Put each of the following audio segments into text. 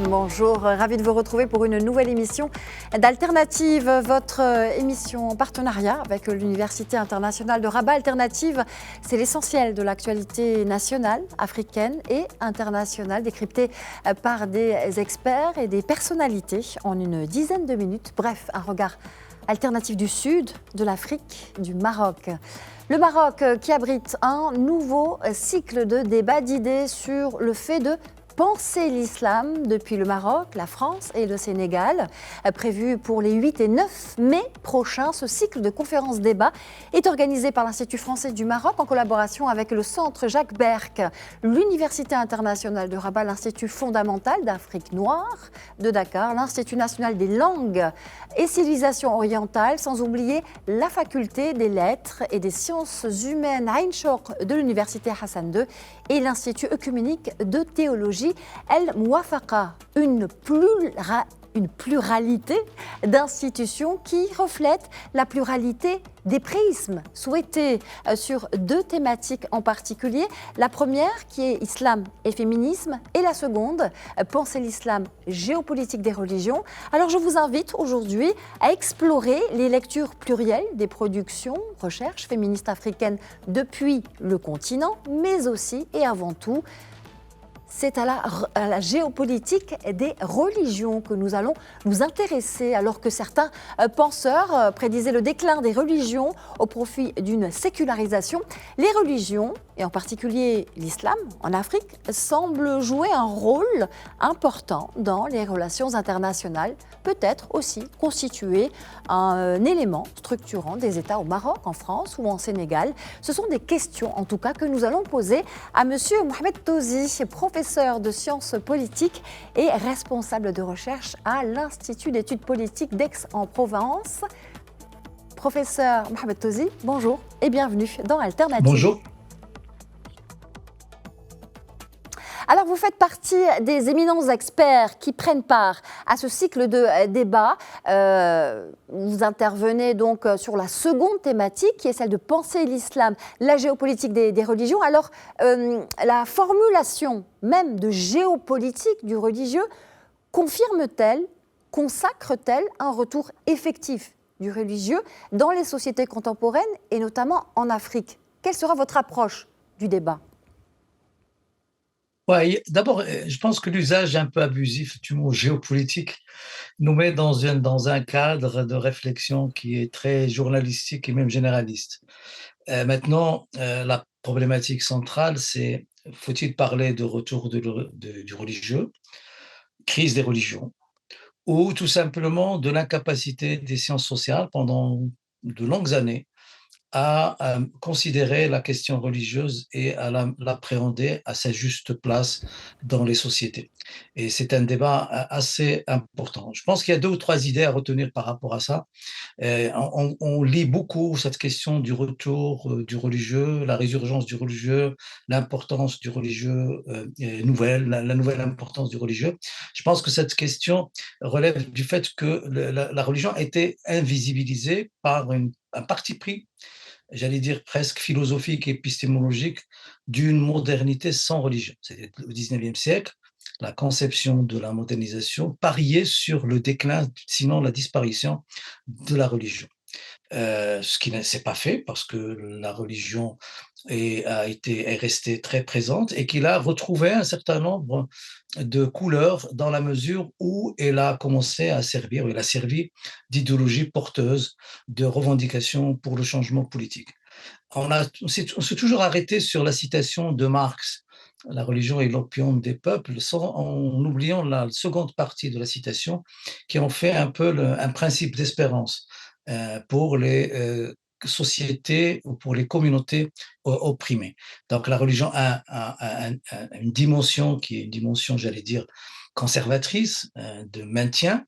bonjour, ravi de vous retrouver pour une nouvelle émission d'Alternative, votre émission en partenariat avec l'Université internationale de Rabat. Alternative, c'est l'essentiel de l'actualité nationale, africaine et internationale, décryptée par des experts et des personnalités en une dizaine de minutes. Bref, un regard alternatif du Sud, de l'Afrique, du Maroc. Le Maroc qui abrite un nouveau cycle de débats, d'idées sur le fait de penser l'islam depuis le Maroc, la France et le Sénégal. Prévu pour les 8 et 9 mai prochains, ce cycle de conférences-débats est organisé par l'Institut français du Maroc en collaboration avec le Centre Jacques Berck, l'Université internationale de Rabat, l'Institut fondamental d'Afrique noire de Dakar, l'Institut national des langues et civilisations orientales, sans oublier la faculté des lettres et des sciences humaines Ain Choc de l'Université Hassan II et l'Institut œcuménique de théologie El Mouafaqa, une pluralité d'institutions qui reflètent la pluralité des prismes souhaités sur deux thématiques en particulier. La première qui est islam et féminisme et la seconde, penser l'islam, géopolitique des religions. Alors je vous invite aujourd'hui à explorer les lectures plurielles des productions, recherches féministes africaines depuis le continent, mais aussi et avant tout c'est à la géopolitique des religions que nous allons nous intéresser, alors que certains penseurs prédisaient le déclin des religions au profit d'une sécularisation. Les religions, et en particulier l'islam en Afrique, semblent jouer un rôle important dans les relations internationales, peut-être aussi constituer un élément structurant des États au Maroc, en France ou en Sénégal. Ce sont des questions, en tout cas, que nous allons poser à M. Mohamed Touzi, professeur de sciences politiques et responsable de recherche à l'Institut d'études politiques d'Aix-en-Provence. Professeur Mohamed Touzi, bonjour et bienvenue dans Alternative. Bonjour. Alors, vous faites partie des éminents experts qui prennent part à ce cycle de débats. Vous intervenez donc sur la seconde thématique, qui est celle de penser l'islam, la géopolitique des religions. Alors, la formulation même de géopolitique du religieux confirme-t-elle, consacre-t-elle un retour effectif du religieux dans les sociétés contemporaines et notamment en Afrique? Quelle sera votre approche du débat? Ouais, d'abord, je pense que l'usage un peu abusif du mot géopolitique nous met dans un cadre de réflexion qui est très journalistique et même généraliste. Maintenant, la problématique centrale, c'est faut-il parler de retour du religieux, crise des religions, ou tout simplement de l'incapacité des sciences sociales pendant de longues années à considérer la question religieuse et à l'appréhender à sa juste place dans les sociétés. Et c'est un débat assez important. Je pense qu'il y a 2 ou 3 idées à retenir par rapport à ça. On lit beaucoup cette question du retour du religieux, la résurgence du religieux, l'importance du religieux nouvelle, la nouvelle importance du religieux. Je pense que cette question relève du fait que la religion a été invisibilisée par un parti pris, j'allais dire presque philosophique et épistémologique, d'une modernité sans religion. C'est au XIXe siècle, la conception de la modernisation pariait sur le déclin, sinon la disparition de la religion. Ce qui ne s'est pas fait parce que la religion est restée très présente et qu'il a retrouvé un certain nombre de couleurs dans la mesure où elle a commencé à servir, elle a servi d'idéologie porteuse de revendications pour le changement politique. On s'est toujours arrêté sur la citation de Marx, la religion est l'opium des peuples, en oubliant la seconde partie de la citation, qui en fait un peu un principe d'espérance pour les sociétés ou pour les communautés opprimées. Donc la religion a une dimension qui est une dimension, j'allais dire, conservatrice, de maintien,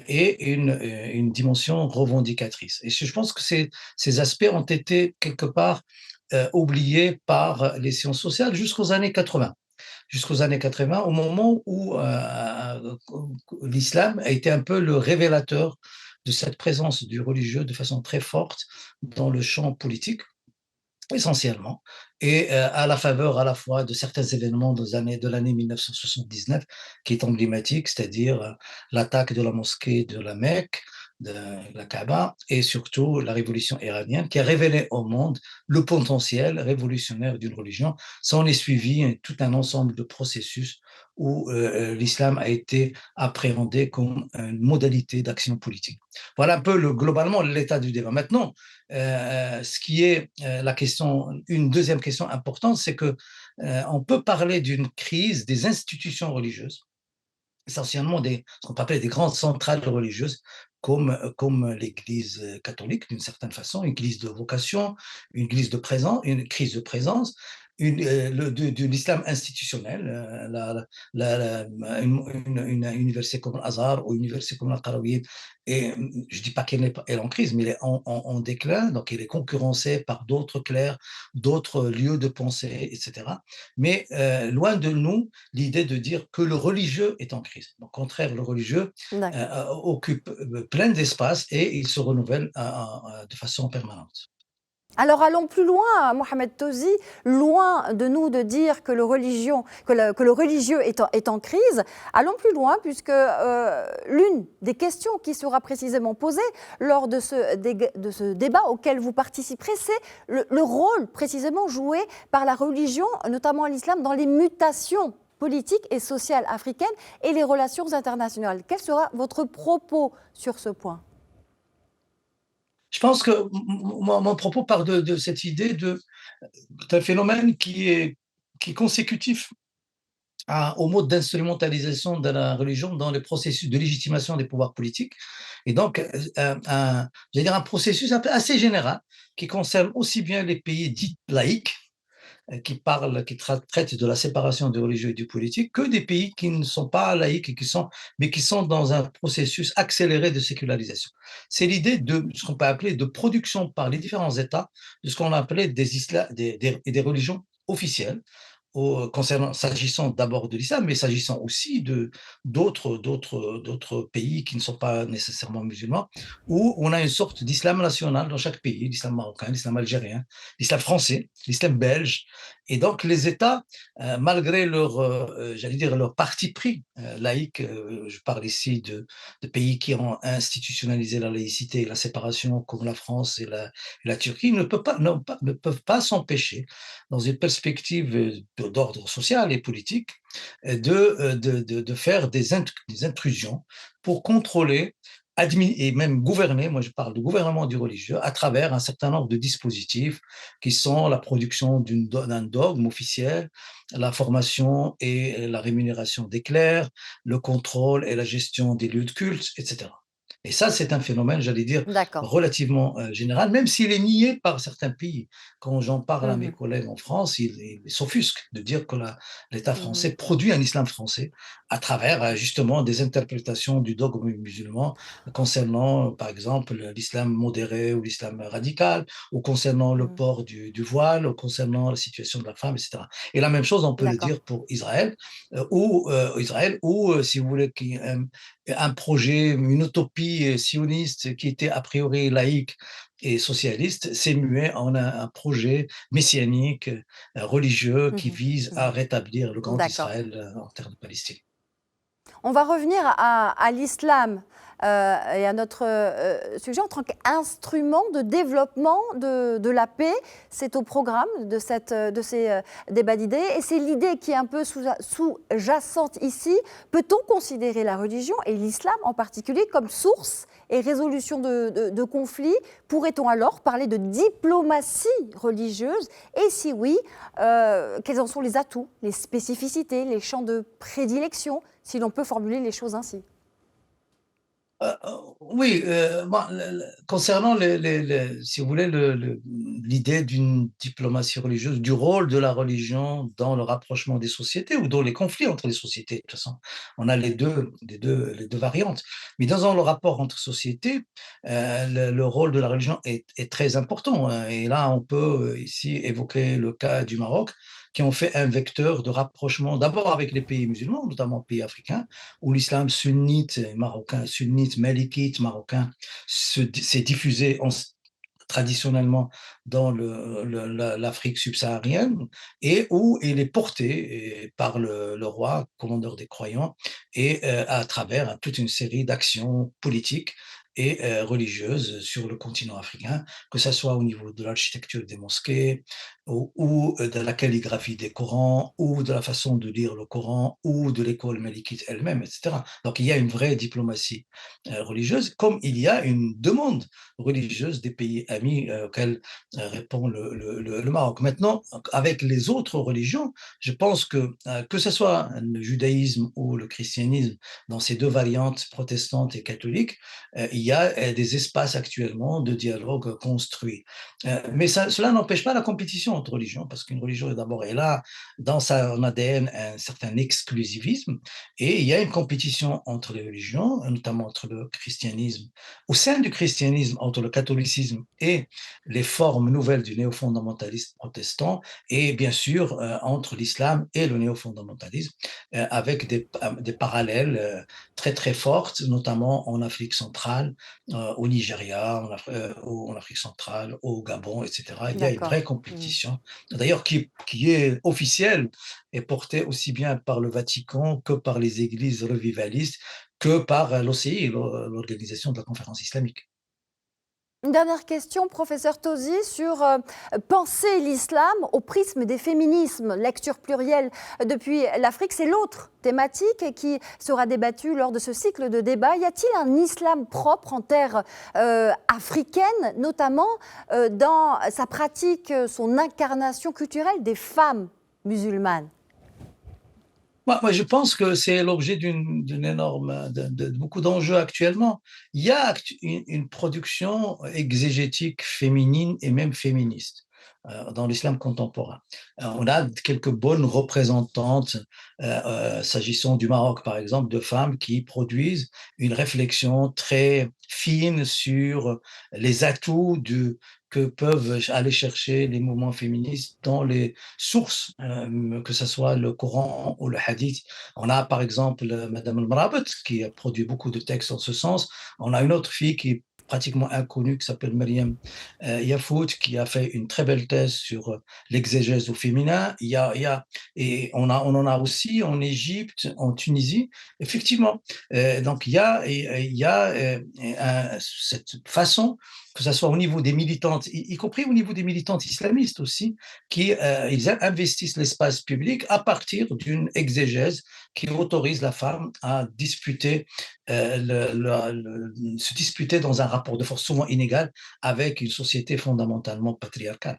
et une dimension revendicatrice. Et je pense que ces aspects ont été quelque part oubliés par les sciences sociales jusqu'aux années 80. Jusqu'aux années 80, au moment où l'islam a été un peu le révélateur de cette présence du religieux de façon très forte dans le champ politique. essentiellement, et à la faveur à la fois de certains événements de l'année 1979 qui est emblématique, c'est-à-dire l'attaque de la mosquée de la Mecque, de la Kaaba, et surtout la révolution iranienne qui a révélé au monde le potentiel révolutionnaire d'une religion. Ça en est suivi tout un ensemble de processus où l'islam a été appréhendé comme une modalité d'action politique. Voilà un peu globalement l'état du débat. Maintenant, ce qui est la question, une deuxième question importante, c'est que on peut parler d'une crise des institutions religieuses, essentiellement ce qu'on peut appeler des grandes centrales religieuses, comme l'Église catholique, d'une certaine façon, une église de vocation, une église de présence, une crise de présence, de l'islam institutionnel, une université comme l'Azhar ou une université comme la Qarawiyyin, et je ne dis pas qu'elle est en crise, mais elle est en déclin, donc elle est concurrencée par d'autres clercs, d'autres lieux de pensée, etc. Mais loin de nous l'idée de dire que le religieux est en crise. Au contraire, le religieux occupe plein d'espace et il se renouvelle de façon permanente. Alors allons plus loin, Mohamed Tozi, loin de nous de dire que le religieux est en crise. Allons plus loin puisque l'une des questions qui sera précisément posée lors de ce débat auquel vous participerez, c'est le rôle précisément joué par la religion, notamment l'islam, dans les mutations politiques et sociales africaines et les relations internationales. Quel sera votre propos sur ce point ? Je pense que mon propos part de cette idée d'un phénomène qui est consécutif au mode d'instrumentalisation de la religion dans les processus de légitimation des pouvoirs politiques. Et donc, j'allais dire un processus assez général qui concerne aussi bien les pays dits laïques, qui traitent de la séparation du religieux et du politique, que des pays qui ne sont pas laïques mais qui sont dans un processus accéléré de sécularisation. C'est l'idée de ce qu'on peut appeler de production par les différents États de ce qu'on appelait des religions officielles, s'agissant d'abord de l'islam, mais s'agissant aussi d'autres pays qui ne sont pas nécessairement musulmans, où on a une sorte d'islam national dans chaque pays, l'islam marocain, l'islam algérien, l'islam français, l'islam belge. Et donc les États, malgré j'allais dire, leur parti pris laïque, je parle ici de pays qui ont institutionnalisé la laïcité et la séparation, comme la France et la Turquie, ne peuvent pas s'empêcher, dans une perspective d'ordre social et politique, de faire des intrusions pour contrôler et même gouverner, moi je parle de gouvernement du religieux, à travers un certain nombre de dispositifs qui sont la production d'un dogme officiel, la formation et la rémunération des clercs, le contrôle et la gestion des lieux de culte, etc. Et ça, c'est un phénomène, j'allais dire, relativement général, même s'il est nié par certains pays. Quand j'en parle à mes collègues en France, ils s'offusquent de dire que l'État français produit un islam français à travers justement des interprétations du dogme musulman concernant, par exemple, l'islam modéré ou l'islam radical, ou concernant le port du voile, ou concernant la situation de la femme, etc. Et la même chose, on peut le dire pour Israël, ou si vous voulez, un projet, une utopie sioniste qui était a priori laïque et socialiste, s'est mué en un projet messianique, religieux, qui vise à rétablir le grand Israël en terre de Palestine. On va revenir à l'islam et à notre sujet en tant qu'instrument de développement de la paix. C'est au programme de ces débats d'idées et c'est l'idée qui est un peu sous-jacente ici. Peut-on considérer la religion et l'islam en particulier comme source et résolution de conflits? Pourrait-on alors parler de diplomatie religieuse? Et si oui, quels en sont les atouts, les spécificités, les champs de prédilection, si l'on peut formuler les choses ainsi? Oui, concernant si vous voulez, l'idée d'une diplomatie religieuse, du rôle de la religion dans le rapprochement des sociétés ou dans les conflits entre les sociétés. De toute façon, on a les deux variantes. Mais dans le rapport entre sociétés, le rôle de la religion est très important. Et là, on peut ici évoquer le cas du Maroc, qui ont fait un vecteur de rapprochement, d'abord avec les pays musulmans, notamment pays africains, où l'islam sunnite marocain, sunnite malikite marocain s'est diffusé traditionnellement dans l'Afrique subsaharienne, et où il est porté par le roi, commandeur des croyants, et à travers toute une série d'actions politiques et religieuses sur le continent africain, que ça soit au niveau de l'architecture des mosquées, ou de la calligraphie des Corans, ou de la façon de lire le Coran, ou de l'école malikite elle-même, etc. Donc il y a une vraie diplomatie religieuse, comme il y a une demande religieuse des pays amis auxquels répond le Maroc. Maintenant, avec les autres religions, je pense que ce soit le judaïsme ou le christianisme, dans ces deux variantes protestantes et catholiques, il y a des espaces actuellement de dialogue construits. Mais cela n'empêche pas la compétition entre religions, parce qu'une religion d'abord est là, dans son ADN, un certain exclusivisme, et il y a une compétition entre les religions, notamment entre le christianisme, au sein du christianisme, entre le catholicisme et les formes nouvelles du néo-fondamentalisme protestant, et bien sûr entre l'islam et le néo-fondamentalisme, avec des parallèles très très fortes, notamment en Afrique centrale, au Nigeria, en Afrique centrale, au Gabon, etc. Il y a une D'accord. vraie compétition, d'ailleurs qui est officielle et portée aussi bien par le Vatican que par les églises revivalistes, que par l'OCI, l'Organisation de la Conférence islamique. Une dernière question, professeur Tosi, sur penser l'islam au prisme des féminismes, lecture plurielle depuis l'Afrique. C'est l'autre thématique qui sera débattue lors de ce cycle de débats. Y a-t-il un islam propre en terre africaine, notamment dans sa pratique, son incarnation culturelle des femmes musulmanes? Moi, je pense que c'est l'objet d'une énorme, de beaucoup d'enjeux actuellement. Il y a une production exégétique féminine et même féministe dans l'islam contemporain. On a quelques bonnes représentantes, s'agissant du Maroc par exemple, de femmes qui produisent une réflexion très fine sur les atouts que peuvent aller chercher les mouvements féministes dans les sources, que ce soit le Coran ou le Hadith. On a par exemple Madame El-Mrabet qui a produit beaucoup de textes en ce sens. On a une autre fille qui est pratiquement inconnue qui s'appelle Mariam Yafout qui a fait une très belle thèse sur l'exégèse au féminin. Et on en a aussi en Égypte, en Tunisie, effectivement. Donc il y a cette façon, que ce soit au niveau des militantes, y compris au niveau des militantes islamistes aussi, qui ils investissent l'espace public à partir d'une exégèse qui autorise la femme à disputer, se disputer dans un rapport de force souvent inégal avec une société fondamentalement patriarcale.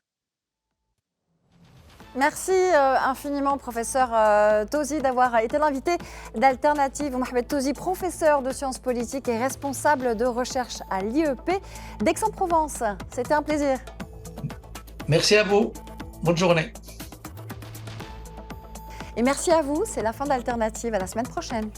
Merci infiniment, professeur Tosi, d'avoir été l'invité d'Alternative. Mohamed Tosi, professeur de sciences politiques et responsable de recherche à l'IEP d'Aix-en-Provence. C'était un plaisir. Merci à vous. Bonne journée. Et merci à vous. C'est la fin d'Alternative. À la semaine prochaine.